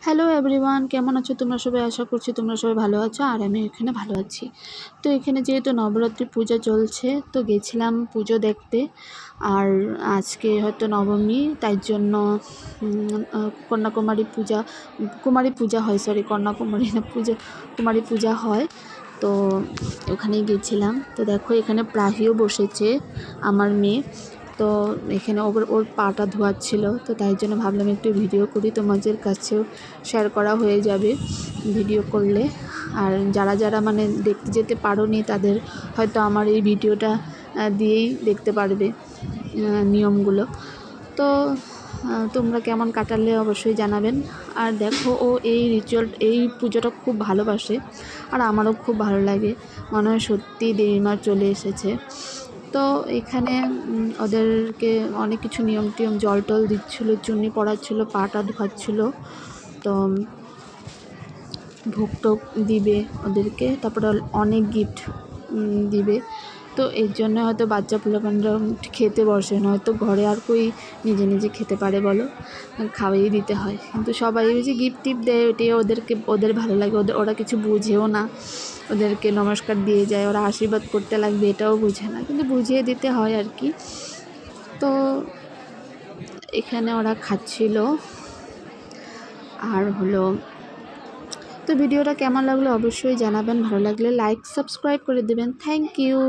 Hello everyone, কেমন আছো তোমরা সবাই? আশা করছি তোমরা সবাই ভালো আছো আর আমি এখানে ভালো আছি। তো এখানে যেহেতু নবরাত্রি পূজা চলছে তো গেছিলাম পুজো দেখতে। আর আজকে হয়তো নবমী, তাই জন্য কুমারী পূজা হয়, সরি কন্যাকুমারী না, কুমারী পূজা হয়। তো ওখানে গেছিলাম। তো দেখো এখানে প্রাহিও বসেছে, আমার মেয়ে। তো এখানে ওর পাটা ধোয়াচ্ছিল, তো তাই জন্য ভাবলাম একটু ভিডিও করি, তোমাদের কাছেও শেয়ার করা হয়ে যাবে ভিডিও করলে। আর যারা যারা মানে দেখতে যেতে পারোনি তাদের হয়তো আমার এই ভিডিওটা দিয়েই দেখতে পারবে নিয়মগুলো। তো তোমরা কেমন কাটালে অবশ্যই জানাবেন। আর দেখো ও এই পুজোটা খুব ভালোবাসে আর আমারও খুব ভালো লাগে। মনে হয় সত্যি দেবীমা চলে এসেছে। তো এখানে ওদেরকে অনেক কিছু নিয়ম টিয়ম, জল টল দিচ্ছিলো, চুন্নি পড়াচ্ছিলো, পাটা ধোয়াচ্ছিলো। তো ভোগ টোগ দিবে ওদেরকে, তারপরে অনেক গিফট দিবে। তো এর জন্য হয়তো বাচ্চা পোলাপানরা খেতে বসে, নয়তো ঘরে আর কই নিজে নিজে খেতে পারে বলো, খাওয়াই দিতে হয়। কিন্তু সবাই ওই যে গিফট টিপ দেয়, ওইটাই ওদের ভালো লাগে। ওরা কিছু বুঝেও না, ওদেরকে নমস্কার দিয়ে যায়, ওরা আশীর্বাদ করতে লাগবে এটাও বুঝে না, কিন্তু বুঝিয়ে দিতে হয় আর কি। তো এখানে ওরা খাচ্ছিল। আর হলো, তো ভিডিওটা কেমন লাগলো অবশ্যই জানাবেন, ভালো লাগলে লাইক সাবস্ক্রাইব করে দেবেন। Thank you.